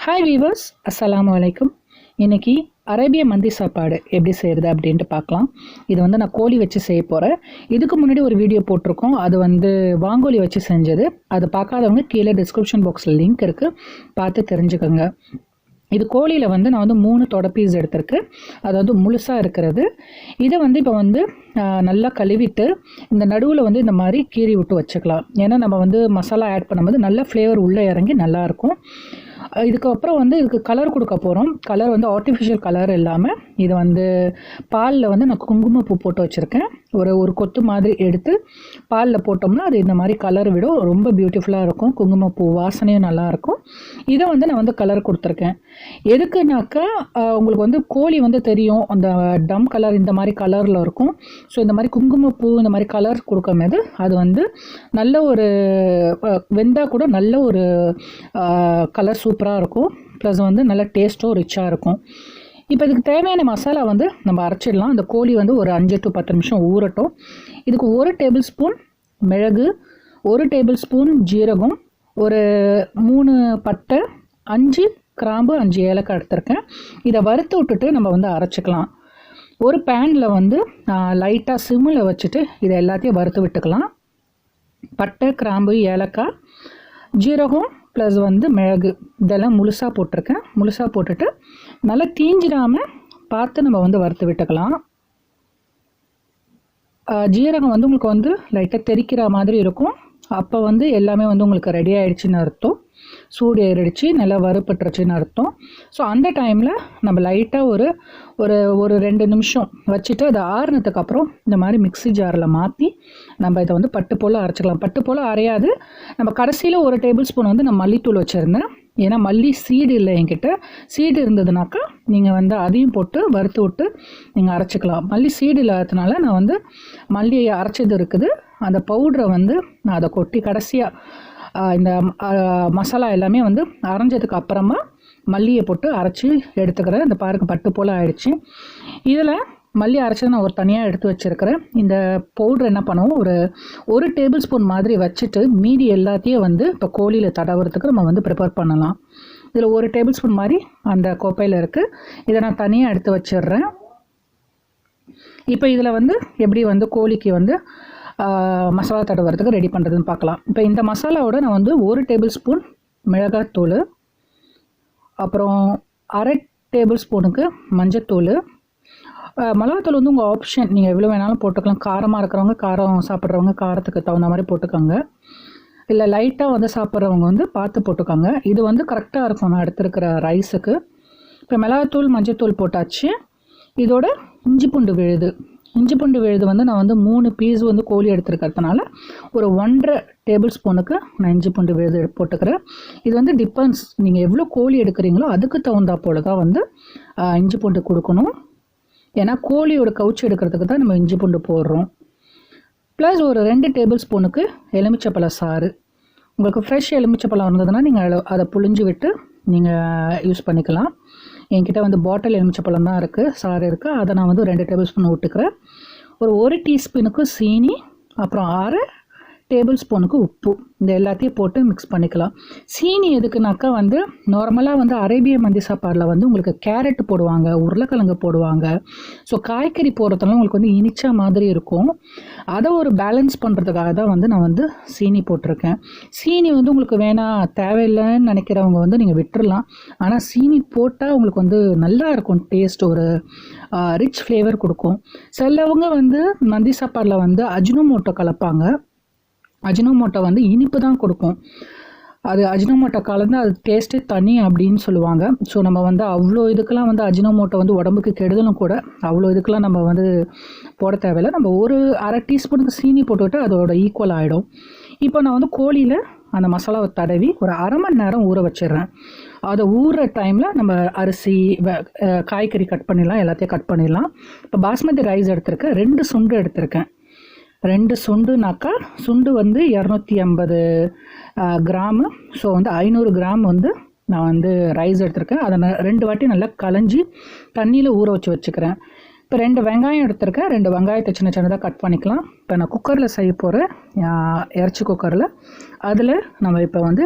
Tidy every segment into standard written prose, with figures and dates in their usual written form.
Hi viewers, அஸ்ஸலாமு அலைக்கும். இன்றைக்கி அரேபிய மந்தி சாப்பாடு எப்படி செய்கிறது அப்படின்ட்டு பார்க்கலாம். இது வந்து நான் கோழி வச்சு செய்ய போகிறேன். இதுக்கு முன்னாடி ஒரு வீடியோ போட்டிருக்கோம், அது வந்து வாங்கோலி வச்சு செஞ்சது. அது பார்க்காதவங்க கீழே டிஸ்கிரிப்ஷன் பாக்ஸில் லிங்க் இருக்குது, பார்த்து தெரிஞ்சுக்கோங்க. இது கோழியில் வந்து நான் வந்து 3 தொடை பீஸ் எடுத்திருக்கேன், அதாவது முழுசாக இருக்கிறது. இதை வந்து இப்போ வந்து நல்லா கழுவிட்டு இந்த நடுவில் வந்து இந்த மாதிரி கீறி விட்டு வச்சுக்கலாம். ஏன்னா நம்ம வந்து மசாலா ஆட் பண்ணும்போது நல்ல ஃப்ளேவர் உள்ளே இறங்கி நல்லாயிருக்கும். இதுக்கப்புறம் வந்து இதுக்கு கலர் கொடுக்க போகிறோம். கலர் வந்து ஆர்டிஃபிஷியல் கலர் இல்லாமல் இது வந்து பாலில் வந்து நான் குங்குமப்பூ போட்டு வச்சுருக்கேன். ஒரு கொத்து மாதிரி எடுத்து பாலில் போட்டோம்னா அது இந்த மாதிரி கலர் விடும், ரொம்ப பியூட்டிஃபுல்லாக இருக்கும். குங்குமப்பூ வாசனையும் நல்லாயிருக்கும். இதை வந்து நான் வந்து கலர் கொடுத்துருக்கேன். எதுக்குனாக்கா உங்களுக்கு வந்து கோழி வந்து தெரியும், அந்த டம் கலர் இந்த மாதிரி கலரில் இருக்கும். ஸோ இந்த மாதிரி குங்குமப்பூ இந்த மாதிரி கலர் கொடுக்கும்போது அது வந்து நல்ல ஒரு வெந்தால் கூட நல்ல ஒரு கலர் சூப்பராக இருக்கும். ப்ளஸ் வந்து நல்ல டேஸ்ட்டும் ரிச்சாக இருக்கும். இப்போ இதுக்கு தேவையான மசாலா வந்து நம்ம அரைச்சிடலாம். அந்த கோழி வந்து ஒரு 5 to 10 நிமிஷம் ஊறட்டும். இதுக்கு 1 டேபிள் ஸ்பூன் மிளகு, 1 டேபிள் ஸ்பூன் ஜீரகம், ஒரு 3 பட்டை, 5 கிராம்பு, 5 ஏலக்காய் எடுத்திருக்கேன். இதை வறுத்து விட்டுட்டு நம்ம வந்து அரைச்சிக்கலாம். ஒரு பேனில் வந்து லைட்டாக சிம்மில் வச்சுட்டு இதை எல்லாத்தையும் வறுத்து விட்டுக்கலாம். பட்டை, கிராம்பு, ஏலக்காய், ஜீரகம் ப்ளஸ் வந்து மிளகு இதெல்லாம் முழுசாக போட்டிருக்கேன். முழுசாக போட்டுட்டு நல்லா தீஞ்சிடாமல் பார்த்து நம்ம வந்து வறுத்து விட்டுக்கலாம். ஜீரகம் வந்து உங்களுக்கு வந்து லைட்டாக தெறிக்கிற மாதிரி இருக்கும். அப்போ வந்து எல்லாமே வந்து உங்களுக்கு ரெடி ஆகிடுச்சின்னு அர்த்தம், சூடு ஏறிடுச்சு, நல்லா வறுப்பட்டுருச்சுன்னு அர்த்தம். ஸோ அந்த டைமில் நம்ம லைட்டாக ஒரு 2 நிமிஷம் வச்சுட்டு அதை ஆறுனதுக்கப்புறம் இந்த மாதிரி மிக்ஸி ஜாரில் மாற்றி நம்ம இதை வந்து பட்டு போல் அரைச்சிக்கலாம். பட்டு போல் அரையாது. நம்ம கடைசியில் 1 டேபிள் ஸ்பூன் வந்து நான் மல்லித்தூள் வச்சுருந்தேன். ஏன்னா மல்லி சீடு இல்லை என்கிட்ட. சீடு இருந்ததுனாக்கா நீங்கள் வந்து அதையும் போட்டு வறுத்து விட்டு நீங்கள் அரைச்சிக்கலாம். மல்லி சீடு இல்லாததுனால நான் வந்து மல்லியை அரைச்சது இருக்குது. அந்த பவுடரை வந்து நான் அதை கொட்டி கடைசியாக இந்த மசாலா எல்லாமே வந்து அரைஞ்சதுக்கு அப்புறமா மல்லியை போட்டு அரைச்சி எடுத்துக்கிறேன். இந்த பாருங்க பட்டு போல் ஆயிடுச்சு. இதில் மல்லி அரைச்சதை நான் ஒரு தனியாக எடுத்து வச்சுருக்கிறேன். இந்த பவுட்ரு என்ன பண்ணுவோம், ஒரு டேபிள் ஸ்பூன் மாதிரி வச்சுட்டு மீதி எல்லாத்தையும் வந்து இப்போ கோழியில் தடவுறதுக்கு நம்ம வந்து ப்ரிப்பேர் பண்ணலாம். இதில் 1 டேபிள் ஸ்பூன் மாதிரி அந்த கோப்பையில் இருக்குது. இதை நான் தனியாக எடுத்து வச்சிடுறேன். இப்போ இதில் வந்து எப்படி வந்து கோழிக்கு வந்து மசாலா தடவுறதுக்கு ரெடி பண்ணுறதுன்னு பார்க்கலாம். இப்போ இந்த மசாலாவோட நான் வந்து 1 டேபிள் ஸ்பூன் மிளகாத்தூள், அப்புறம் 1/2 டேபிள் ஸ்பூனுக்கு மஞ்சத்தூள். மிளகாத்தூள் வந்து உங்கள் ஆப்ஷன், நீங்கள் எவ்வளோ வேணாலும் போட்டுக்கலாம். காரமாக இருக்கிறவங்க காரம் சாப்பிட்றவங்க காரத்துக்கு தகுந்த மாதிரி போட்டுக்கோங்க, இல்லை லைட்டாக வந்து சாப்பிட்றவங்க வந்து பார்த்து போட்டுக்கோங்க. இது வந்து கரெக்டாக இருக்கும் நான் எடுத்துருக்கிற ரைஸுக்கு. இப்போ மிளகாத்தூள் மஞ்சத்தூள் போட்டாச்சு. இதோட இஞ்சி பூண்டு விழுது வந்து நான் வந்து 3 பீஸ் வந்து கோழி எடுத்துருக்கிறதுனால ஒரு 1.5 டேபிள் ஸ்பூனுக்கு நான் இஞ்சி பூண்டு விழுது போட்டுக்கிறேன். இது வந்து டிபெண்ட்ஸ், நீங்கள் எவ்வளோ கோழி எடுக்கிறீங்களோ அதுக்கு தகுந்தா போல் தான் வந்து இஞ்சி பூண்டு கொடுக்கணும். ஏன்னா கோழியோட கவுச்சி எடுக்கிறதுக்கு தான் நம்ம இஞ்சி பூண்டு போடுறோம். ப்ளஸ் ஒரு 2 டேபிள் ஸ்பூனுக்கு எலுமிச்சப்பழ சாறு. உங்களுக்கு ஃப்ரெஷ் எலுமிச்சப்பழம் இருந்ததுன்னா நீங்கள் அதை புழிஞ்சு விட்டு நீங்கள் யூஸ் பண்ணிக்கலாம். என்கிட்ட வந்து பாட்டில் எலுமிச்சப்பழம் தான் இருக்குது, சாறு இருக்குது. அதை நான் வந்து 2 டேபிள் ஸ்பூன் விட்டுக்கிறேன். ஒரு 1 டீஸ்பூனுக்கு சீனி, அப்புறம் 1/2 டேபிள் ஸ்பூனுக்கு உப்பு. இந்த எல்லாத்தையும் போட்டு மிக்ஸ் பண்ணிக்கலாம். சீனி எதுக்குனாக்கா வந்து நார்மலாக வந்து அரேபிய மந்தி சாப்பாடில் வந்து உங்களுக்கு கேரட் போடுவாங்க, உருளைக்கிழங்கு போடுவாங்க. ஸோ காய்கறி போடுறதுனால உங்களுக்கு வந்து இனிச்சா மாதிரி இருக்கும். அதை ஒரு பேலன்ஸ் பண்ணுறதுக்காக தான் வந்து நான் வந்து சீனி போட்டிருக்கேன். சீனி வந்து உங்களுக்கு வேணாம் தேவையில்லைன்னு நினைக்கிறவங்க வந்து நீங்கள் விட்டுறலாம். ஆனால் சீனி போட்டால் உங்களுக்கு வந்து நல்லா இருக்கும், டேஸ்ட் ஒரு ரிச் ஃப்ளேவர் கொடுக்கும். சிலவங்க வந்து மந்தி சாப்பாடில் வந்து அஜினோமோட்டோ கலப்பாங்க. அஜினோமோட்டோ வந்து இனிப்பு தான் கொடுக்கும். அது அஜினோமோட்டோ கலந்து அது டேஸ்ட்டே தனி அப்படின்னு சொல்லுவாங்க. ஸோ நம்ம வந்து அவ்வளோ இதுக்கெல்லாம் வந்து அஜினோமோட்டோ வந்து உடம்புக்கு கெடுதலும் கூட. அவ்வளோ இதுக்கெல்லாம் நம்ம வந்து போட தேவையில்லை. நம்ம ஒரு 1/2 டீஸ்பூனுக்கு சீனி போட்டுவிட்டு அதோட ஈக்குவல் ஆகிடும். இப்போ நான் வந்து கோழியில் அந்த மசாலாவை தடவி ஒரு 1/2 மணி நேரம் ஊற வச்சிடுறேன். அதை ஊறுற டைமில் நம்ம அரிசி காய்கறி கட் பண்ணிடலாம், எல்லாத்தையும் கட் பண்ணிடலாம். இப்போ பாஸ்மதி ரைஸ் எடுத்திருக்கேன், 2 சுண்டு எடுத்திருக்கேன். 2 சுண்டுனாக்கா சுண்டு வந்து 250 கிராமு. ஸோ வந்து 500 கிராம் வந்து நான் வந்து ரைஸ் எடுத்திருக்கேன். அதை நான் 2 வாட்டி நல்லா களைஞ்சி தண்ணியில் ஊற வச்சுக்கிறேன். இப்போ 2 வெங்காயம் எடுத்திருக்கேன். 2 வெங்காயத்தை சின்ன சின்னதாக கட் பண்ணிக்கலாம். இப்போ நான் குக்கரில் செய்ய போகிறேன், இறைச்சி குக்கரில். அதில் நம்ம இப்போ வந்து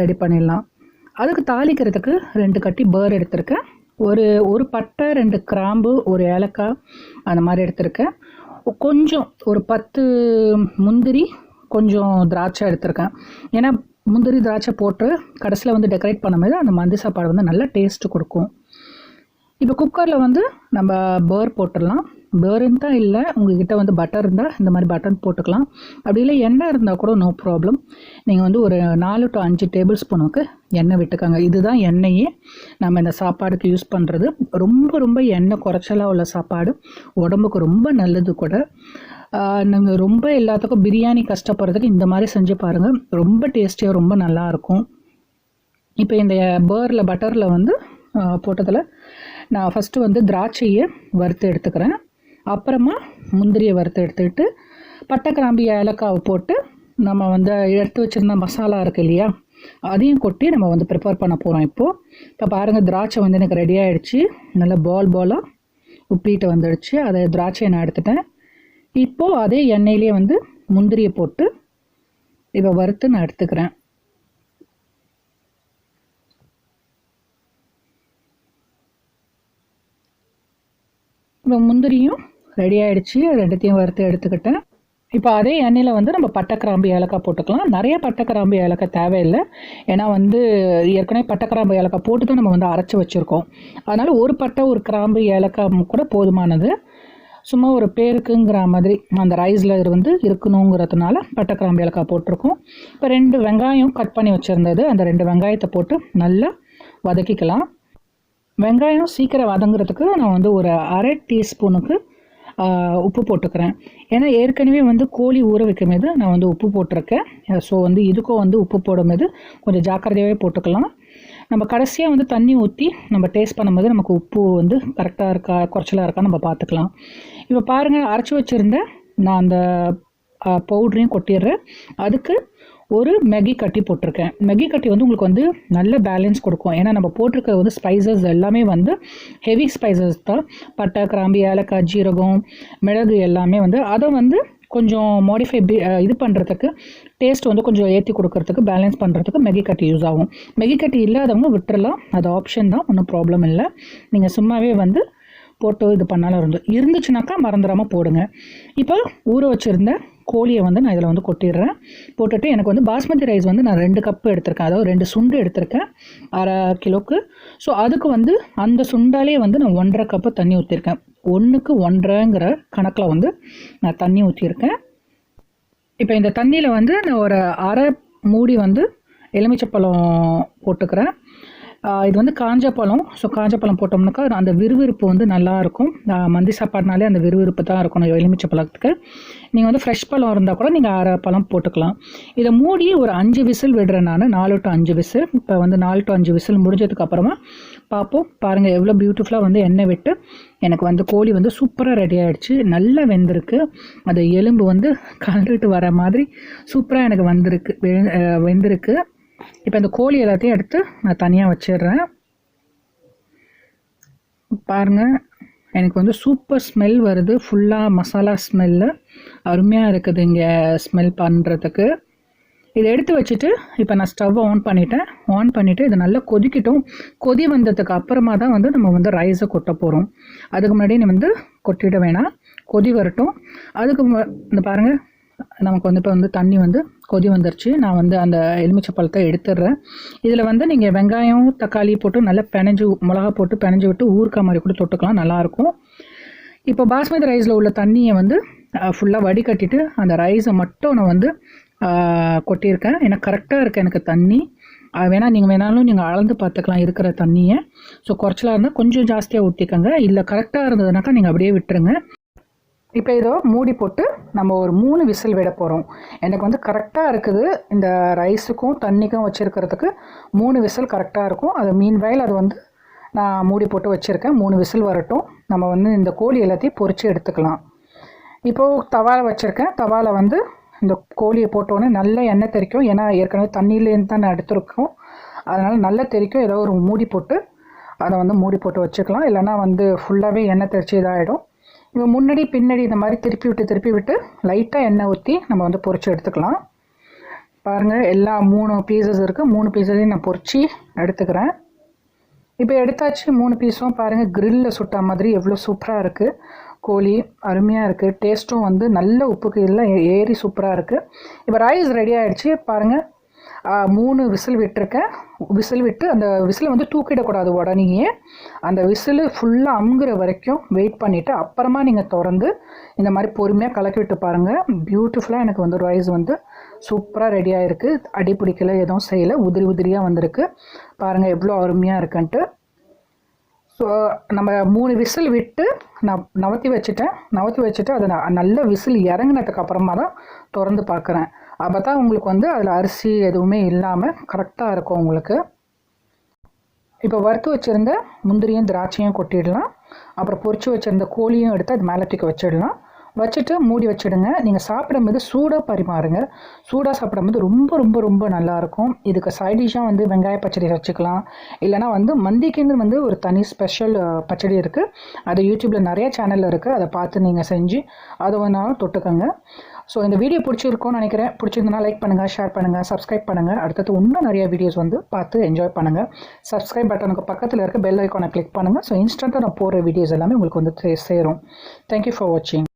ரெடி பண்ணிடலாம். அதுக்கு தாளிக்கிறதுக்கு 2 கட்டி பேர் எடுத்திருக்கேன். ஒரு பட்டை, 2 கிராம்பு, ஒரு ஏலக்காய் அந்த மாதிரி எடுத்திருக்கேன். கொஞ்சம் ஒரு 10 முந்திரி, கொஞ்சம் திராட்சை எடுத்திருக்கேன். ஏன்னா முந்திரி திராட்சை போட்டு கடைசியில் வந்து டெக்கரேட் பண்ணும்போது அந்த மந்தி சாப்பாடு வந்து நல்லா டேஸ்ட்டு கொடுக்கும். இப்போ குக்கரில் வந்து நம்ம பேர் போட்டுடலாம். பேருன்னு தான் இல்லை, உங்கள்கிட்ட வந்து பட்டர் இருந்தால் இந்த மாதிரி பட்டர் போட்டுக்கலாம். அப்படி இல்லை எண்ணெய் இருந்தால் கூட நோ ப்ராப்ளம். நீங்கள் வந்து ஒரு 4 to 5 டேபிள் ஸ்பூனுக்கு எண்ணெய் விட்டுக்கோங்க. இதுதான் எண்ணெயே நம்ம இந்த சாப்பாடுக்கு யூஸ் பண்ணுறது. ரொம்ப ரொம்ப எண்ணெய் குறைச்சலாக உள்ள சாப்பாடு, உடம்புக்கு ரொம்ப நல்லது கூட. நீங்கள் ரொம்ப எல்லாத்துக்கும் பிரியாணி கஷ்டப்படுறதுக்கு இந்த மாதிரி செஞ்சு பாருங்கள், ரொம்ப டேஸ்டியாக ரொம்ப நல்லாயிருக்கும். இப்போ இந்த பட்டரில் வந்து போட்டதில் நான் ஃபஸ்ட்டு வந்து திராட்சையை வறுத்து எடுத்துக்கிறேன். அப்புறமா முந்திரியை வறுத்து எடுத்துக்கிட்டு பட்டை, கிராம்பு, ஏலக்காவை போட்டு நம்ம வந்து எடுத்து வச்சுருந்த மசாலா இருக்குது இல்லையா, அதையும் கொட்டி நம்ம வந்து ப்ரிப்பேர் பண்ண போகிறோம். இப்போ பாருங்கள், திராட்சை வந்து எனக்கு ரெடி ஆகிடுச்சு. நல்லா பாலாக உப்பிட்டு வந்துடுச்சு. அதை திராட்சையை நான் எடுத்துட்டேன். இப்போது அதே எண்ணெயிலே வந்து முந்திரியை போட்டு இப்போ வறுத்து நான் எடுத்துக்கிறேன். இப்போ முந்திரியும் ரெடி ஆகிடுச்சு. ரெண்டுத்தையும் வறுத்து எடுத்துக்கிட்டேன். இப்போ அதே எண்ணெயில் வந்து நம்ம பட்டை, கிராம்பு, ஏலக்காய் போட்டுக்கலாம். நிறைய பட்டை, கிராம்பு, ஏலக்காய் தேவையில்லை. ஏன்னா வந்து ஏற்கனவே பட்டை, கிராம்பு, ஏலக்காய் போட்டு தான் நம்ம வந்து அரைச்சி வச்சுருக்கோம். அதனால் ஒரு பட்டை, ஒரு கிராம்பு, ஏலக்காய் கூட போதுமானது. சும்மா ஒரு பேருக்குங்கிற மாதிரி அந்த ரைஸில் வந்து இருக்கணுங்கிறதுனால பட்டை, கிராம்பு, ஏலக்காய் போட்டிருக்கோம். இப்போ 2 வெங்காயம் கட் பண்ணி வச்சுருந்தது, அந்த 2 வெங்காயத்தை போட்டு நல்லா வதக்கிக்கலாம். வெங்காயம் சீக்கிரம் வதங்குறதுக்கு நான் வந்து ஒரு 1/2 டீஸ்பூனுக்கு உப்பு போட்டுக்கிறேன். ஏன்னா ஏற்கனவே வந்து கோழி ஊற வைக்கும்போது நான் வந்து உப்பு போட்டிருக்கேன். ஸோ வந்து இதுக்கும் வந்து உப்பு போடும்போது கொஞ்சம் ஜாக்கிரதையாகவே போட்டுக்கலாம். நம்ம கடைசியாக வந்து தண்ணி ஊற்றி நம்ம டேஸ்ட் பண்ணும்போது நமக்கு உப்பு வந்து கரெக்டாக இருக்கா குறைச்சலாக இருக்கா நம்ம பார்த்துக்கலாம். இப்போ பாருங்கள், அரைச்சி வச்சுருந்த நான் அந்த பவுட்ரையும் கொட்டிடுறேன். அதுக்கு ஒரு மேகி கட்டி போட்டிருக்கேன். மேகி கட்டி வந்து உங்களுக்கு வந்து நல்ல பேலன்ஸ் கொடுக்கும். ஏன்னா நம்ம போட்டிருக்க வந்து ஸ்பைசஸ் எல்லாமே வந்து ஹெவி ஸ்பைசஸ் தான். பட்டை, கிராம்பு, ஏலக்காய், ஜீரகம், மிளகு எல்லாமே வந்து அதை வந்து கொஞ்சம் மாடிஃபை இது பண்ணுறதுக்கு, டேஸ்ட் வந்து கொஞ்சம் ஏற்றி கொடுக்கறதுக்கு, பேலன்ஸ் பண்ணுறதுக்கு மேகி கட்டி யூஸ் ஆகும். மேகி கட்டி இல்லாதவங்க விட்டுறலாம், அது ஆப்ஷன் தான், ஒன்றும் ப்ராப்ளம் இல்லை. நீங்கள் சும்மாவே வந்து போட்டு இது பண்ணாலும் இருந்துச்சுனாக்கா மறந்துடாமல் போடுங்க. இப்போ ஊற வச்சுருந்த கோழியை வந்து நான் இதில் வந்து கொட்டிடுறேன். போட்டுட்டு எனக்கு வந்து பாஸ்மதி ரைஸ் வந்து நான் 2 கப்பு எடுத்திருக்கேன். அதாவது 2 சுண்டு எடுத்திருக்கேன் 1/2 கிலோக்கு. ஸோ அதுக்கு வந்து அந்த சுண்டாலே வந்து நான் 1.5 கப்பு தண்ணி ஊற்றிருக்கேன். 1க்கு 1.5ங்கிற கணக்கில் வந்து நான் தண்ணி ஊற்றிருக்கேன். இப்போ இந்த தண்ணியில் வந்து நான் ஒரு 1/2 மூடி வந்து எலுமிச்சப்பழம் போட்டுக்கிறேன். இது வந்து காஞ்ச பழம். ஸோ காஞ்ச பழம் போட்டோம்னாக்கா அந்த விறுவிறுப்பு வந்து நல்லாயிருக்கும். மந்தி சாப்பாடுனாலே அந்த விறுவிறுப்பு தான் இருக்கணும் எலுமிச்சை பழத்துக்கு. நீங்கள் வந்து ஃப்ரெஷ் பழம் இருந்தால் கூட நீங்கள் 1/2 பழம் போட்டுக்கலாம். இதை மூடி ஒரு 5 விசில் விடுறேன் நான், 4 to 5 விசில். இப்போ வந்து 4 to 5 விசில் முடிஞ்சதுக்கு அப்புறமா பார்ப்போம். பாருங்கள் எவ்வளோ பியூட்டிஃபுல்லாக வந்து எண்ணெய் விட்டு எனக்கு வந்து கோழி வந்து சூப்பராக ரெடி ஆகிடுச்சு. நல்லா வெந்திருக்கு. அது எலும்பு வந்து கலந்துட்டு வர மாதிரி சூப்பராக எனக்கு வெந்திருக்கு. இப்போ இந்த கோழி எல்லாத்தையும் எடுத்து நான் தனியாக வச்சிடுறேன். பாருங்கள், எனக்கு வந்து சூப்பர் ஸ்மெல் வருது. ஃபுல்லாக மசாலா ஸ்மெல்லு அருமையாக இருக்குது இங்கே ஸ்மெல் பண்ணுறதுக்கு. இதை எடுத்து வச்சுட்டு இப்போ நான் ஸ்டவ் ஆன் பண்ணிவிட்டு இதை நல்லா கொதிக்கட்டும். கொதி வந்ததுக்கு அப்புறமா தான் வந்து நம்ம வந்து ரைஸை கொட்ட போகிறோம். அதுக்கு முன்னாடி நீ வந்து கொட்டிட வேணாம், கொதி வரட்டும். அதுக்கு இந்த பாருங்கள், நமக்கு வந்து இப்போ வந்து தண்ணி வந்து கொதி வந்துருச்சு. நான் வந்து அந்த எலுமிச்சை பழத்தை எடுத்துடுறேன். இதில் வந்து நீங்கள் வெங்காயம், தக்காளி போட்டு நல்லா மிளகா போட்டு பிணைஞ்சு விட்டு ஊறுக்காய் மாதிரி கூட தொட்டுக்கலாம், நல்லாயிருக்கும். இப்போ பாஸ்மதி ரைஸில் உள்ள தண்ணியை வந்து ஃபுல்லாக வடிகட்டிட்டு அந்த ரைஸை மட்டும் நான் வந்து கொட்டியிருக்கேன். எனக்கு கரெக்டாக இருக்குது எனக்கு தண்ணி. வேணாலும் நீங்கள் அளந்து பார்த்துக்கலாம் இருக்கிற தண்ணியை. ஸோ குறைச்சலாக இருந்தால் கொஞ்சம் ஜாஸ்தியாக ஊற்றிக்கோங்க, இல்லை கரெக்டாக இருந்ததுனாக்கா நீங்கள் அப்படியே விட்டுருங்க. இப்போ இதோ மூடி போட்டு நம்ம ஒரு 3 விசில் விட போகிறோம். எனக்கு வந்து கரெக்டாக இருக்குது. இந்த ரைஸுக்கும் தண்ணிக்கும் வச்சுருக்கிறதுக்கு 3 விசில் கரெக்டாக இருக்கும். அது மீன்வயல் அது வந்து நான் மூடி போட்டு வச்சுருக்கேன். 3 விசில் வரட்டும். நம்ம வந்து இந்த கோழி எல்லாத்தையும் பொரித்து எடுத்துக்கலாம். இப்போது தவாவில் வச்சுருக்கேன். தவாவில் வந்து இந்த கோழியை போட்டோன்னே நல்ல எண்ணெய் தெறிக்கும். ஏன்னா ஏற்கனவே தண்ணியிலேருந்து தான் நான் எடுத்துருக்கோம், அதனால் நல்லா தெறிக்கும். ஏதோ ஒரு மூடி போட்டு அதை வந்து மூடி போட்டு வச்சுக்கலாம். இல்லைனா வந்து ஃபுல்லாகவே எண்ணெய் தெறிச்சு இதாகிடும். இப்போ முன்னாடி பின்னாடி இந்த மாதிரி திருப்பி விட்டு லைட்டாக எண்ணெய் ஊற்றி நம்ம வந்து பொரிச்சு எடுத்துக்கலாம். பாருங்கள் எல்லா 3 பீசஸ் இருக்குது. 3 பீஸஸையும் நான் பொரிச்சு எடுத்துக்கிறேன். இப்போ எடுத்தாச்சு 3 பீஸும். பாருங்கள் கிரில்லில் சுட்ட மாதிரி எவ்வளோ சூப்பராக இருக்குது. கோழி அருமையாக இருக்குது. டேஸ்ட்டும் வந்து நல்ல உப்புக்கு எல்லாம் ஏறி சூப்பராக இருக்குது. இப்போ ரைஸ் ரெடி ஆகிடுச்சு. பாருங்கள் 3 விசில் விட்டுருக்கேன். விசில் விட்டு அந்த விசிலை வந்து தூக்கிடக்கூடாது உடனேயே. அந்த விசில் ஃபுல்லாக அமுங்குற வரைக்கும் வெயிட் பண்ணிவிட்டு அப்புறமா நீங்கள் திறந்து இந்த மாதிரி பொறுமையாக கலக்கி விட்டு பாருங்கள். பியூட்டிஃபுல்லாக எனக்கு வந்து ரைஸ் வந்து சூப்பராக ரெடி ஆகிருக்கு. அடி பிடிக்கல, எதுவும் செய்யலை, உதிரி உதிரியாக வந்திருக்கு. பாருங்கள் எவ்வளோ அருமையாக இருக்குன்ட்டு. ஸோ நம்ம 3 விசில் விட்டு நான் நவற்றி வச்சுட்டு அதை நல்ல விசில் இறங்கினதுக்கு அப்புறமா தான் திறந்து பார்க்குறேன். அப்போ தான் உங்களுக்கு வந்து அதில் அரிசி எதுவுமே இல்லாமல் கரெக்டாக இருக்கும் உங்களுக்கு. இப்போ வறுத்து வச்சுருந்த முந்திரியும் திராட்சையும் கொட்டிடலாம். அப்புறம் பொரிச்சு வச்சுருந்த கோழியும் எடுத்து அது மேலே தூக்கி வச்சிடலாம். வச்சுட்டு மூடி வச்சுடுங்க. நீங்கள் சாப்பிடும்போது சூடாக பரிமாறுங்க. சூடாக சாப்பிடும்போது ரொம்ப ரொம்ப ரொம்ப நல்லாயிருக்கும். இதுக்கு சைட் டிஷ்ஷாக வந்து வெங்காய பச்சடி வச்சுக்கலாம். இல்லைனா வந்து மந்திக்குன்னு வந்து ஒரு தனி ஸ்பெஷல் பச்சடி இருக்குது. அது யூடியூப்பில் நிறைய சேனலில் இருக்குது. அதை பார்த்து நீங்கள் செஞ்சு அதை வேணாலும் தொட்டுக்கோங்க. ஸோ இந்த வீடியோ பிடிச்சிருக்கும்னு நினைக்கிறேன். பிடிச்சிருந்தனா லைக் பண்ணுங்கள், ஷேர் பண்ணுங்கள், சப்ஸ்கிரைப் பண்ணுங்கள். அடுத்தது இன்னும் நிறைய வீடியோஸ் வந்து பார்த்து என்ஜாய் பண்ணுங்கள். சப்ஸ்கிரைப் பட்டனுக்கு பக்கத்தில் இருக்க பெல் ஐக்கானை கிளிக் பண்ணுங்கள். ஸோ இன்ஸ்டண்ட்டாக நான் போடுற வீடியோஸ் எல்லாமே உங்களுக்கு வந்து சேரும். தேங்க்யூ ஃபார் வாட்சிங்.